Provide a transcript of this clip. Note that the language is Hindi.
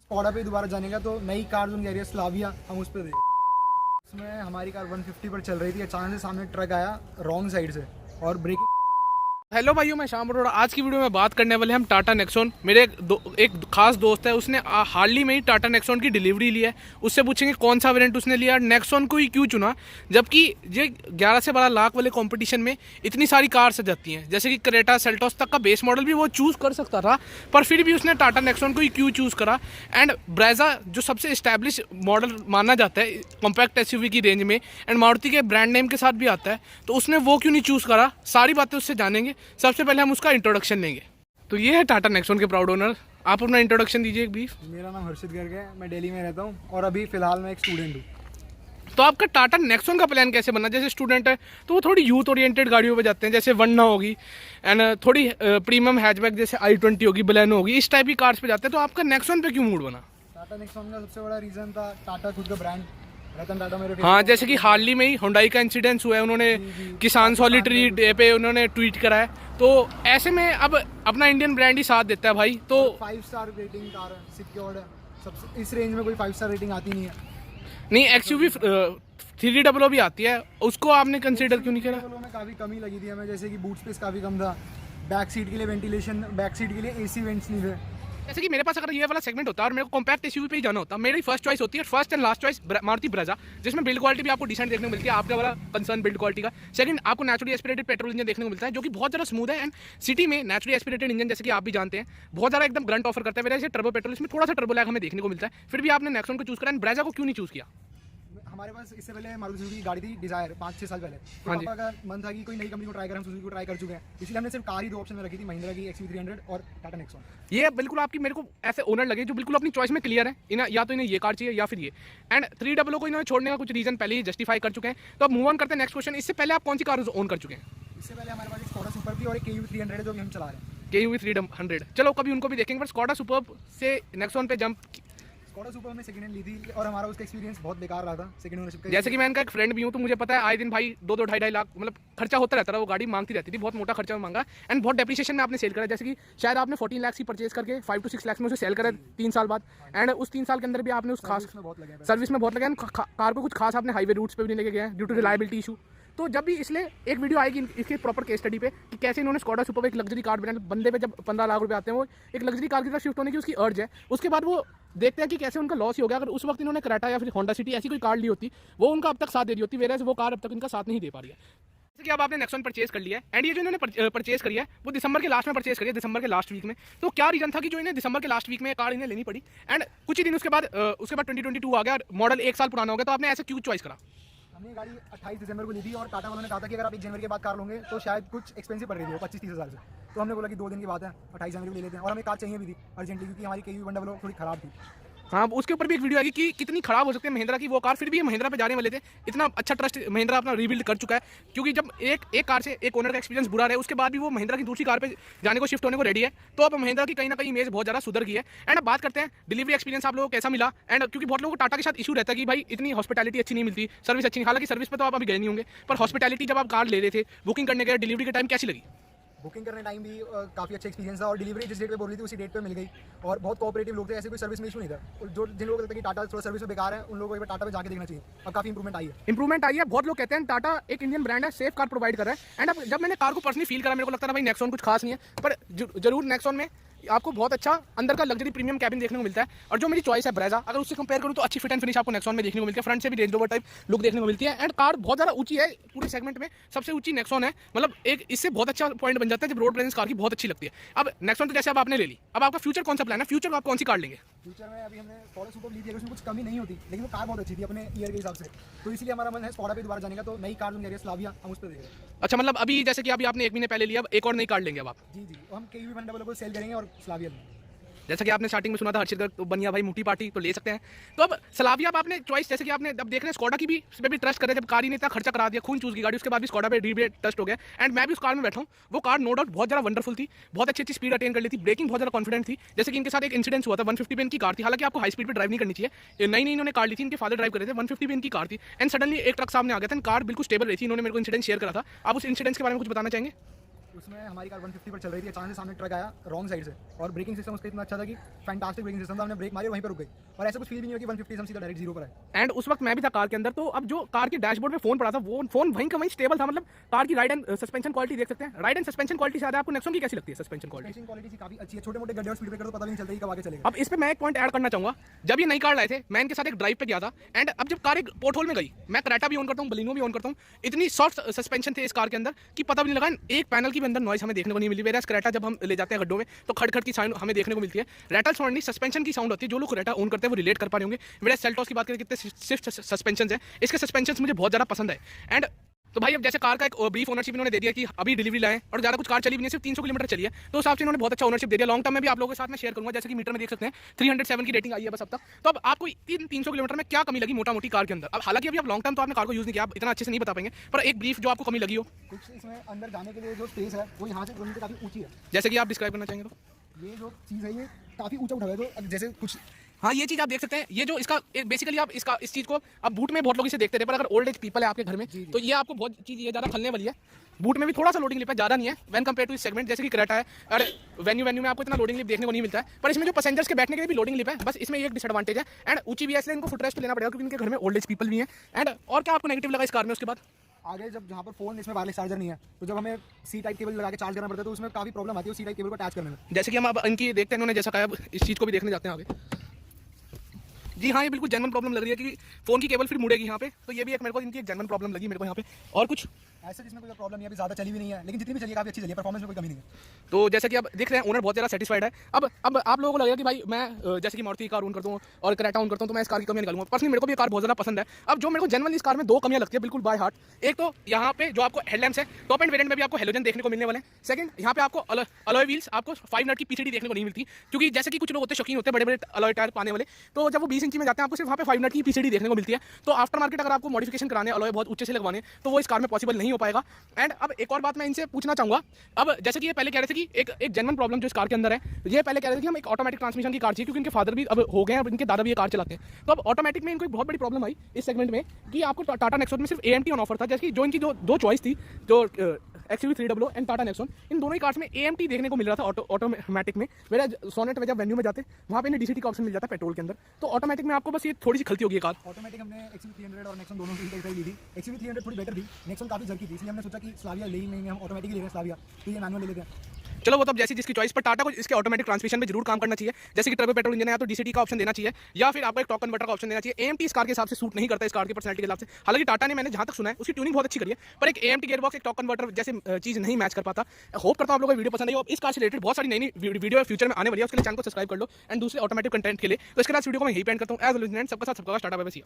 स्कोडा पे दोबारा जाने का, तो नई कार जो जा रही है स्लाविया, हम उस पर देंगे। उसमें हमारी कार 150 पर चल रही थी, अचानक से सामने ट्रक आया रॉन्ग साइड से और ब्रेक। हेलो भाइयों, मैं श्याम अरोड़ा। आज की वीडियो में बात करने वाले हम टाटा नेक्सॉन। मेरे एक खास दोस्त है, उसने हाल ही में ही टाटा नेक्सॉन की डिलीवरी ली है। उससे पूछेंगे कौन सा वेरिएंट उसने लिया, नेक्सॉन को ही क्यों चुना, जबकि ये 11 से 12 लाख वाले कंपटीशन में इतनी सारी कार्स आ जाती हैं। जैसे कि क्रेटा सेल्टोस तक का बेस मॉडल भी वो चूज़ कर सकता था, पर फिर भी उसने टाटा नेक्सॉन को ही क्यों चूज़ करा। एंड ब्रेजा जो सबसे इस्टेब्लिश मॉडल माना जाता है कॉम्पैक्ट एसयूवी की रेंज में, एंड मारुति के ब्रांड नेम के साथ भी आता है, तो उसने वो क्यों नहीं चूज़ करा, सारी बातें उससे जानेंगे। सबसे पहले हम उसका इंट्रोडक्शन लेंगे। तो ये है टाटा नेक्सॉन के प्राउड ओनर। आप अपना इंट्रोडक्शन दीजिए एक भी। मेरा नाम हर्षित गर्ग है, मैं दिल्ली में रहता हूँ और अभी फिलहाल मैं एक स्टूडेंट हूँ। तो आपका टाटा नेक्सॉन का प्लान कैसे बना? जैसे स्टूडेंट है तो वो थोड़ी यूथ ओरिएंटेड गाड़ियों पे जाते हैं, जैसे वरना होगी एंड थोड़ी प्रीमियम हैचबैक जैसे i20 होगी, बलेनो होगी, इस टाइप की कार्स पे जाते हैं। तो आपका नेक्सॉन पे क्यों मूड बना? टाटा नेक्सॉन का सबसे बड़ा रीज़न था टाटा खुद का ब्रांड, रतन टाटा मेरे हाँ, जैसे कि हाल ही में ही हुंडई का इंसिडेंस हुआ है, उन्होंने किसान सॉलिटरी डे पे उन्होंने ट्वीट करा है। तो ऐसे में अब अपना इंडियन ब्रांड ही साथ देता है भाई। तो 5 स्टार रेटिंग कार है, सिक्योर्ड है, सबसे इस रेंज में कोई 5 स्टार रेटिंग आती नहीं है। नहीं, एक्सयूवी 300 भी आती है, उसको आपने कंसिडर क्यों नहीं करा? में काफ़ी कमी लगी थी हमें, जैसे कि बूट स्पेस काफ़ी कम था, बैक सीट के लिए वेंटिलेशन, बैक सीट के लिए एसी वेंट्स नहीं थे। जैसे कि मेरे पास अगर ये वाला सेगमेंट होता है और मेरे को कॉम्पैक्ट एसयूवी पे ही जाना होता, मेरी फर्स्ट चॉइस होती है, first and last choice Maruti Brezza, जिसमें बिल्ड क्वालिटी भी आपको डिसेंट देखने को मिलती है। आपका वाला कंसर्न बिल्ड क्वालिटी का। सेकंड, आपको नेचुरली एस्पिरेटेड पेट्रोल इंजन देखने को मिलता है, जो कि बहुत ज़्यादा स्मूथ है। एंड सिटी में नेचुरली एस्पिरेटेड इंजन, जैसे कि आप भी जानते हैं, बहुत ज़्यादा एकदम ग्रंट ऑफर करता है। वैसे टर्बो पेट्रोल, इसमें थोड़ा सा टर्बो लैग हमें देखने को मिलता है। फिर भी आपने नेक्सॉन को चूज़ करा, एंड ब्रेजा को क्यों नहीं चूज़ किया? हमारे पास इससे पहले मारुति सुजुकी की गाड़ी थी डिजायर 5-6 साल पहले, तो हाँ जी। पापा का मन था कि कोई नई कंपनी को ट्राई करें, हम सुजुकी को ट्राई कर चुके हैं, इसलिए हमने सिर्फ कार ही 2 ऑप्शन में रखी थी, महिंद्रा की XV300 और टाटा नेक्सॉन। ये बिल्कुल आपकी मेरे को ऐसे ओनर लगे जो बिल्कुल अपनी चॉइस में क्लियर है। इन्हें या तो इन्हें ये कार चाहिए या फिर ये। एंड 300 को इन्होंने छोड़ने का कुछ रीजन पहले ही जस्टिफाई कर चुके हैं। तो अब मूव ऑन करते हैं नेक्स्ट क्वेश्चन। इससे पहले आप कौन सी कार ओन कर चुके हैं? इससे पहले हमारे पास एक स्कोडा सुपर थी और एक KUV 300 है जो भी हम चला रहे हैं। KUV 300, चलो कभी उनको भी देखेंगे। पर स्कोडा सुपर से नेक्सॉन पे जंप, स्कोडा सुपर हमने सेकंड हैंड ली थी और हमारा उसका एक्सपीरियंस बहुत बेकार रहा था सेकंड ओनरशिप का। जैसे कि मैं इनका एक फ्रेंड भी हूँ, तो मुझे पता है आए दिन भाई 2-2 ढाई लाख मतलब खर्चा होता रहता था। वो गाड़ी मांगती रहती थी, बहुत मोटा खर्चा मांगा, एंड बहुत डेप्रिसिएशन में आपने सेल करा। जैसे कि शायद आपने 14 लाख की परचेज करके 5 to 6 लाख में उसे सेल करा 3 साल बाद। एंड उस 3 साल के अंदर भी आपने उस खास सर्विस में बहुत लगा, कार को कुछ खास आपने हाईवे रूट्स पे भी नहीं लेके गया ड्यू टू रिलायबिलिटी इशू। तो जब भी इसलिए एक वीडियो आएगी इसके प्रॉपर केस स्टडी पे कि कैसे इन्होंने स्कोडा सुपर एक लग्जरी कार ब्रांड बंदे पे जब 15 लाख रुपए आते हैं, वो एक लग्जरी कार की तरफ शिफ्ट होने की उसकी अर्ज है। उसके बाद वो देखते हैं कि कैसे उनका लॉस ही हो गया। अगर उस वक्त इन्होंने क्रेटा या फिर होंडा सिटी ऐसी कोई कार ली होती, वो उनका अब तक साथ दे रही होती, वेराज वो कार अब तक इनका साथ नहीं दे पा रही है। जैसे कि अब आपने नेक्सॉन परचेज कर लिया है, एंड ये जो इन्होंने परचेज करी है वो दिसंबर के लास्ट में परचेज करी है, दिसंबर के लास्ट वीक में। तो क्या रीजन था कि जो इन्हें दिसंबर के लास्ट वीक में कार इन्हें लेनी पड़ी? एंड कुछ ही दिन उसके बाद 2022 आ गया, मॉडल 1 साल पुराना हो गया, तो आपने ऐसे क्यों चॉइस करा? हमने गाड़ी 28 दिसंबर को ली थी और टाटा वालों ने कहा था कि अगर आप 1 जनवरी के बाद कार लोगे तो शायद कुछ एक्सपेंसिव पड़ रही है 25-30 हज़ार से। तो हमने बोला कि 2 दिन की बात है, 28 जनवरी को ले लेते हैं। और हमें कार चाहिए भी थी अर्जेंटली, क्योंकि हमारी KUV 100 थोड़ी खराब थी। हाँ, उसके ऊपर भी एक वीडियो आएगी कि कितनी खराब हो सकती है महिंद्रा की वो कार, फिर भी ये महिंद्रा पे जाने वाले थे। इतना अच्छा ट्रस्ट महिंद्रा अपना रीबिल्ड कर चुका है, क्योंकि जब एक कार से एक ओनर का एक्सपीरियंस बुरा रहे, उसके बाद भी वो महिंद्रा की दूसरी कार पे जाने को शिफ्ट होने को रेडी है। तो अब महिंद्रा की कहीं ना कहीं इमेज बहुत ज़्यादा सुधर गई है। एंड अब बात करते हैं डिलीवरी एक्सपीरियंस आप लोगों को कैसा मिला। एंड क्योंकि बहुत लोगों को टाटा के साथ इशू रहता है कि भाई इतनी हॉस्पिटैलिटी अच्छी नहीं मिलती, सर्विस अच्छी नहीं। हालांकि सर्विस पे तो आप अभी गए नहीं होंगे, पर हॉस्पिटैलिटी जब आप कार ले रहे थे, बुकिंग करने गए, डिलीवरी के टाइम कैसी लगी? बुकिंग करने टाइम भी काफ़ी अच्छा एक्सपीरियंस था और डिलीवरी जिस डेट पे बोल रही थी उसी डेट पे मिल गई और बहुत कोऑपरेटिव लोग थे, ऐसे कोई सर्विस में इशू नहीं था। और जो जिन लोगों को लगता है कि टाटा थोड़ा सर्विस में बेकार है, उन लोगों को एक बार टाटा पे जाके देखना चाहिए और काफ़ी इंप्रूवमेंट आई है। इंप्रूवमेंट आई है। बहुत लोग कहते हैं टाटा एक इंडियन ब्रांड है, सेफ कार प्रोवाइड कर रहा है। एंड अब जब मैंने कार को पर्सनली फील करा, मेरे को लगता है भाई नेक्सॉन कुछ खास नहीं है, पर जरूर नेक्सॉन में आपको बहुत अच्छा अंदर का लग्जरी प्रीमियम कैबिन देखने को मिलता है। और जो मेरी चॉइस है ब्रेजा, अगर उससे कंपेयर करूँ तो अच्छी फिट एंड फिनिश आपको नेक्सॉन में देखने को मिलती है। फ्रंट से भी रेंज रोवर टाइप लुक देखने को मिलती है। एंड कार बहुत ज़्यादा ऊंची है, पूरे सेगमेंट में सबसे ऊंची नेक्सॉन है। मतलब एक इससे बहुत अच्छा पॉइंट बन जाता है जब रोड प्रेजेंस कार की बहुत अच्छी लगती है। अब नेक्सॉन तो जैसे अब आपने ले ली, अब आपका फ्यूचर कौन सा प्लान है? फ्यूचर में आप कौन सी कार लेंगे? फ्यूचर में अभी हमने स्कोडा सुपर ली थी, उसमें कुछ कमी नहीं होती, लेकिन वो कार बहुत अच्छी थी अपने ईयर के हिसाब से, तो इसलिए हमारा मन है स्कोडा पे दोबारा जाने का। तो नई कार जो जा रही है स्लाविया, हम उस पर देंगे। अच्छा, मतलब अभी जैसे कि अभी आपने 1 महीने पहले लिया, अब एक और नई कार लेंगे अब आप? जी, हम KUV 100 को सेल करेंगे और स्लाविया लेंगे। जैसा कि आपने स्टार्टिंग में सुना था हर्षित गर्ग तो बनिया भाई मोटी पार्टी, तो ले सकते हैं। तो अब स्लाविया अब आपने चॉइस, जैसे कि आपने अब देख रहे हैं स्कोडा की भी इस पर भी ट्रस्ट कर रहे हैं। जब कार ही ने इतना खर्चा करा दिया, खून चूस की गाड़ी, उसके बाद भी स्कोडा पे रीबे ट्रस्ट हो गया। एंड मैं भी उस कार में बैठा हूँ। वो कार नो डाउट बहुत ज़्यादा वंडरफुल थी, बहुत अच्छी स्पीड अटेन कर ली थी, ब्रेकिंग बहुत ज़्यादा कॉन्फिडेंट थी। जैसे कि इनके साथ एक इंसिडेंस हुआ था, 150 पे इनकी कार थी। हालांकि आपको हाई स्पीड पर ड्राइव नहीं करनी चाहिए, नई इन्होंने कार ली थी, इनके फादर ड्राइव कर रहे थे, 150 पे इनकी कार थी। एंड सडनली एक ट्रक सामने आ गया था, कार बिल्कुल स्टेबल रही थी। इन्होंने मेरे को इंसिडेंट शेयर करा था। आप उस इंसिडेंट के बारे में कुछ बताना चाहेंगे? उस उसमें हमारी कार 150 पर चल रही थी, अचानक से सामने ट्रक आया रॉन्ग साइड से, और ब्रेकिंग सिस्टम उसका इतना अच्छा था कि फैंटास्टिक ब्रेकिंग सिस्टम था, हमने ब्रेक मारी वहीं पर रुक गई, और ऐसा कुछ फील भी नहीं हुआ कि 150 से हम सीधा डायरेक्ट जीरो पर आए। एंड उस वक्त मैं भी था कार के अंदर, तो अब जो कार के डैशबोर्ड में फोन पड़ा था वो फोन वहीं का वहीं स्टेबल था, मतलब कार की राइड एंड सस्पेंशन क्वालिटी देख सकते हैं। राइड एंड सस्पेंशन क्वालिटी शायद आपको नेक्सॉन की कैसी लगती है सस्पेंशन क्वालिटी? सस्पेंशन क्वालिटी काफी अच्छी है, छोटे मोटे गड्ढे और स्पीड ब्रेकर तो पता भी नहीं चलता कि कब आगे चलेगा। अब इस पे मैं एक पॉइंट ऐड करना चाहूंगा, जब ये नई कार लाए थे मैं इनके साथ एक ड्राइव पे गया था, एंड अब जब कार एक पोर्ट होल में गई, मैं क्रेटा भी ऑन करता हूँ, बलिनो भी ऑन करता हूँ, इतनी सॉफ्ट सस्पेंशन थे इस कार के अंदर कि पता भी नहीं लगा, एक पैनल की भी अंदर नॉइस हमें देखने को नहीं मिली। वेरास क्रेटा जब हम ले जाते हैं गड्ढों में तो खड़ की साउंड हमें देखने को मिलती है, रैटल साउंड नहीं सस्पेंशन की साउंड होती है। जो लोग क्रेटा ऑन करते हैं वो रिलेट कर पा रहे होंगे। वेरास सेल्टॉस की बात करें कितने स्विफ्ट सस्पेंशन है, इसके सस्पेंशन मुझे बहुत ज़्यादा पसंद है। एंड तो भाई अब जैसे कार का एक ब्रीफ ओनरशिप इन्होंने दे दिया कि अभी डिलीवरी लाएं, और ज़्यादा कुछ कार चली भी नहीं, सिर्फ 300 किलोमीटर चली है, तो उस हिसाब से इन्होंने बहुत अच्छा ओनरशिप दे दिया। लॉन्ग टर्म में भी आप लोगों के साथ मैं शेयर करूंगा, जैसे कि मीटर में देख सकते हैं 307 की रेटिंग आई है बस अब तक। तो अब आपको 300 किलोमीटर में क्या कमी लगी मोटा मोटी कार के अंदर? अब हालांकि अभी आप लॉन्ग टर्म तो आपने कार को यूज़ नहीं किया, आप इतना अच्छे से नहीं बता पाएंगे, पर एक ब्रीफ जो आपको कमी लगी हो। कुछ इसमें अंदर जाने के लिए जो स्पेस है वो यहाँ से ज़मीन पे काफ़ी ऊंची है, जैसे कि आप डिस्क्राइब करना चाहेंगे तो? ये जो चीज़ है ये काफ़ी ऊंचा उठा हुआ है, तो जैसे कुछ हाँ ये चीज़ आप देख सकते हैं, ये जो इसका बेसिकली आप इसका इस चीज़ को अब बूट में बहुत लोग इसे देखते थे, पर अगर ओल्ड एज पीपल है आपके घर में तो ये आपको बहुत चीज़ ये ज़्यादा खलने वाली है। बूट में भी थोड़ा सा लोडिंग लिप है, ज़्यादा नहीं है वैन कंपेयर टू इस सेगमेंट, जैसे कि क्रेटा है और वेन्यू में आपको इतना लोडिंग लिप देखने को नहीं मिलता है, पर इसमें जो पैसेंजर्स के बैठने के लिए भी लोडिंग लिप है, बस इसमें एक डिसएडवांटेज है। एंड ऊंची भी है, इसलिए इनको फुटरेस्ट लेना पड़ेगा क्योंकि इनके घर में ओल्ड एज पीपल भी हैं। एंड और क्या आपको नेगेटिव लगा इस कार में उसके बाद? आगे जब जहाँ पर फोन इसमें वायरलेस चार्जर नहीं है, तो जब हमें सी टाइप केबल लगा के चार्ज करना पड़ता है तो उसमें काफ़ी प्रॉब्लम आती है सी टाइप केबल को अटैच करने में। जैसे कि हम अब इनकी देखते हैं, इन्होंने जैसा कहा, अब इस चीज़ को भी देखने जाते हैं आगे। जी हाँ, ये बिल्कुल जेन्युइन प्रॉब्लम लग रही है कि फोन की केबल फिर मुड़ेगी यहाँ पे, तो ये भी एक मेरे को इनकी एक जेन्युइन प्रॉब्लम लगी मेरे को यहाँ पे। और कुछ ऐसे जिसमें कोई प्रॉब्लम नहीं है, अभी ज़्यादा चली भी नहीं है, लेकिन जितनी भी चली है काफ़ी अच्छी चली है, परफॉर्मेंस में कोई कमी नहीं है। तो जैसे कि अब देख रहे हैं ओनर बहुत ज़्यादा सेटिस्फाइड है। अब आप लोगों को लगेगा कि भाई मैं जैसे कि मारुति कार ऑन करता हूँ और क्रेटा ऑन करता हूँ तो मैं इस कार की कमियां निकालूंगा। पर्सनली मेरे को भी ये कार बहुत ज़्यादा पसंद है। अब जो मेरे को जनरली इस कार में दो कमियां लगती है बिल्कुल बाय हार्ट, एक तो यहाँ पे जो आपको हेडलैम्प्स है टॉप एंड वेरिएंट में भी आपको हेलोजन देखने को मिलने वाले हैं। सेकंड, यहाँ पे आपको अलॉय व्हील्स आपको 5 नट की पीसीडी देखने को नहीं मिलती, क्योंकि जैसे कि कुछ लोग होते हैं शौकीन होते हैं बड़े बड़े अलॉय टायर पाने वाले, तो जब वो 20 इंची में जाते हैं आपको सिर्फ वहाँ पे 5 नट की पीसीडी देखने को मिलती है। तो आफ्टर मार्केट अगर आपको मॉडिफिकेशन कराने अलॉय बहुत ऊंचे से लगवाने तो वो इस कार में पॉसिबल नहीं हो पाएगा। एंड अब एक और बात मैं इनसे पूछना चाहूँगा, अब जैसे कि ये पहले कह रहे थे कि एक जेन्युइन प्रॉब्लम जो इस कार के अंदर है, ये पहले कह रहे थे कि हम एक ऑटोमेटिक ट्रांसमिशन की कार चाहिए, क्योंकि इनके फादर भी अब हो गए हैं, अब इनके दादा भी ये कार चलाते हैं। तो अब ऑटोमेटिक में इनको एक बहुत बड़ी प्रॉब्लम आई इस सेगमेंट में कि आपको टाटा नेक्सॉन में सिर्फ AMT ऑन ऑफर था, जैसे कि जो इनकी दो चॉइस थी, जो XUV 300 एंड टाटा नेक्सॉन, इन दोनों ही कार्स में AMT देखने को मिल रहा था ऑटोमेटिक में। मेरा सोनेट में जब वेन्यू में जाते वहाँ पे इन्हें DCT का ऑप्शन मिल जाता है पेट्रोल के अंदर, तो ऑटोमेटिक में आपको बस ये थोड़ी सी खलती होगी कार। ऑटोमेटिक हमने XUV 300 और नेक्सॉन दोनों की ली थी। XUV 300 थोड़ी बेटर थी, नेक्सॉन काफ़ी जल्दी थी, इसलिए हमने सोचा कि स्लाविया ले ही लेंगे, हम ऑटोमेटिक ले लेंगे स्लाविया, तो ये मैनुअल ले लेते हैं। चलो वो तो अब जैसी जिसकी चॉइस, पर टाटा को इसके ऑटोमेटिक ट्रांसमिशन में जरूर काम करना चाहिए, जैसे कि टर्बो पेट्रोल इंजन है या तो DCT का ऑप्शन देना चाहिए, या फिर आपको एक टॉर्क कन्वर्टर का ऑप्शन देना चाहिए। AMT इस कार के हिसाब से सूट नहीं करता, इस कार की पर्सनैलिटी के हिसाब से। हालांकि टाटा ने, मैंने जहां तक सुना है, उसकी ट्यूनिंग बहुत अच्छी करी है, पर एक AMT गियरबॉक्स एक टॉर्क कन्वर्टर जैसे चीज़ नहीं मैच कर पाता। होप करता हूं आप लोगों को वीडियो पसंद आई हो। इस कार से रिलेटेड बहुत सारी नई वीडियो फ्यूचर में आने वाली है, उसके लिए चैनल को सब्सक्राइब कर लो एंड दूसरे ऑटोमेटिक कंटेंट के लिए। तो इसके बाद वीडियो को मैं यही पेंट करता हूँ। एज ऑलवेज सबका साथ सबका टाटा बाय बाय।